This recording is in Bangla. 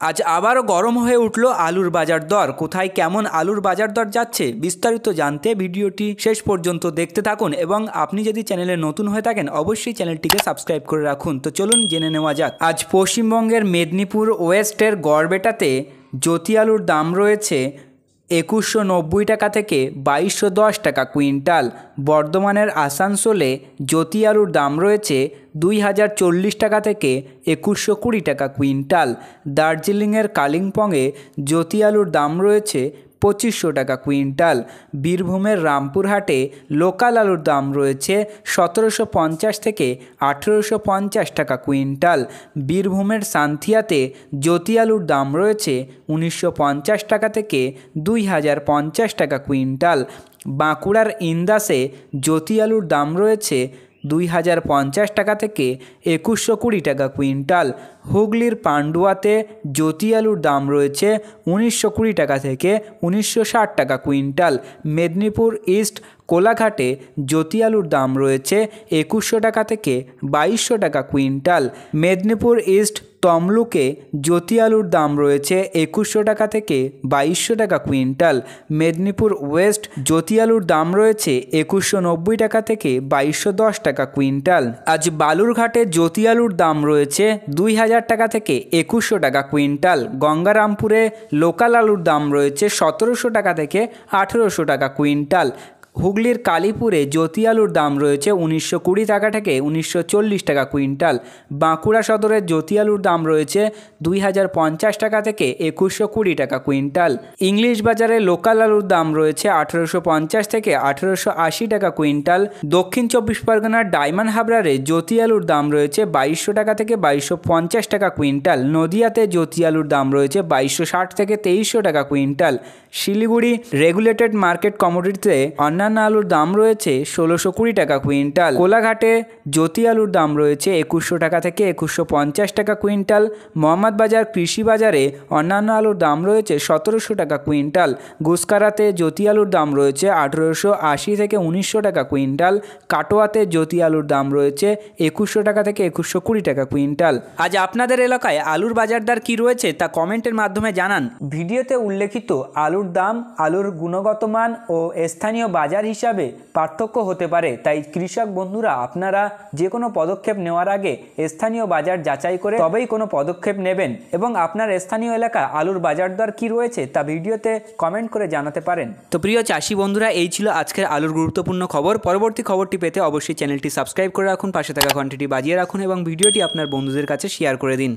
আজ আবারও গরম হয়ে উঠল আলুর বাজার দর। কোথায় কেমন আলুর বাজার দর যাচ্ছে বিস্তারিত জানতে ভিডিওটি শেষ পর্যন্ত দেখতে থাকুন এবং আপনি যদি চ্যানেলে নতুন হয়ে থাকেন অবশ্যই চ্যানেলটিকে সাবস্ক্রাইব করে রাখুন। তো চলুন জেনে নেওয়া যাক। আজ পশ্চিমবঙ্গের মেদিনীপুর ওয়েস্টের গড়বেটাতে জ্যোতি আলুর দাম রয়েছে 2190 টাকা থেকে 2210 টাকা কুইন্টাল। বর্ধমানের আসানসোলে জ্যোতি আলুর দাম রয়েছে 2040 টাকা থেকে 2120 টাকা কুইন্টাল। দার্জিলিংয়ের কালিম্পংয়ে জ্যোতি আলুর দাম রয়েছে 2500 টাকা কুইন্টাল। বীরভূমের রামপুরহাটে লোকাল আলুর দাম রয়েছে 1750 থেকে 1850 টাকা কুইন্টাল। বীরভূমের সান্থিয়াতে জ্যোতি আলুর দাম রয়েছে 1950 টাকা থেকে 2050 টাকা কুইন্টাল। বাঁকুড়ার ইন্দাসে জ্যোতি আলুর দাম রয়েছে 2050 টাকা থেকে 2120 টাকা কুইন্টাল। হুগলির পান্ডুয়াতে জ্যোতি আলুর দাম রয়েছে 1920 টাকা থেকে 1960 টাকা কুইন্টাল। মেদিনীপুর ইস্ট কোলাঘাটে জ্যোতি আলুর দাম রয়েছে 2100 টাকা থেকে 2200 টাকা কুইন্টাল। মেদিনীপুর ইস্ট তমলুকে জ্যোতি আলুর দাম রয়েছে 2100 টাকা থেকে 2200 টাকা কুইন্টাল। মেদিনীপুর ওয়েস্ট জ্যোতি আলুর দাম রয়েছে 2190 টাকা থেকে 2210 টাকা কুইন্টাল। আজ বালুরঘাটে জ্যোতি আলুর দাম রয়েছে 2000 টাকা থেকে 2100 টাকা কুইন্টাল। গঙ্গারামপুরে লোকাল আলুর দাম রয়েছে 1700 টাকা থেকে 1800 টাকা কুইন্টাল। হুগলির কালীপুরে জ্যোতি আলুর দাম রয়েছে 1920 টাকা থেকে 1940 টাকা কুইন্টাল। বাঁকুড়া সদরের জ্যোতি আলুর দাম রয়েছে 2050 টাকা থেকে 2120 টাকা কুইন্টাল। ইংলিশ বাজারে লোকাল আলুর দাম রয়েছে 1850 থেকে 1880 টাকা কুইন্টাল। দক্ষিণ 24 পরগনার ডায়মন্ড হাবড়ারে জ্যোতি আলুর দাম রয়েছে 2200 টাকা থেকে 2250 টাকা কুইন্টাল। নদিয়াতে জ্যোতি আলুর দাম রয়েছে 2260 থেকে 2300 টাকা কুইন্টাল। শিলিগুড়ি রেগুলেটেড মার্কেট কমোডিটিতে অন্যান্য আলুর দাম রয়েছে 1620 টাকা কুইন্টাল। কোলাঘাটে জ্যোতি আলুর দাম রয়েছে 2100 টাকা থেকে 2150 টাকা কুইন্টাল। মোহাম্মদবাজার কৃষি বাজারে অন্যান্য আলুর দাম রয়েছে 1700 টাকা কুইন্টাল। গুসকারাতে জ্যোতি আলুর দাম রয়েছে 1880 থেকে 1900 টাকা কুইন্টাল। কাটোয়াতে জ্যোতি আলুর দাম রয়েছে 2100 টাকা থেকে 2120 টাকা কুইন্টাল। আজ আপনাদের এলাকায় আলুর বাজার দর কী রয়েছে তা কমেন্টের মাধ্যমে জানান। ভিডিওতে উল্লেখিত আলুর দাম আলুর গুণগত মান ও স্থানীয় বাজার হিসাবে পার্থক্য হতে পারে, তাই কৃষক বন্ধুরা আপনারা যে কোনো পদক্ষেপ নেওয়ার আগে স্থানীয় বাজার যাচাই করে তবেই কোনো পদক্ষেপ নেবেন এবং আপনার স্থানীয় এলাকা আলুর বাজার দর কী রয়েছে তা ভিডিওতে কমেন্ট করে জানাতে পারেন। তো প্রিয় চাষি বন্ধুরা, এই ছিল আজকের আলুর গুরুত্বপূর্ণ খবর। পরবর্তী খবরটি পেতে অবশ্যই চ্যানেলটি সাবস্ক্রাইব করে রাখুন, পাশে থাকা ঘন্টিটি বাজিয়ে রাখুন এবং ভিডিওটি আপনার বন্ধুদের কাছে শেয়ার করে দিন।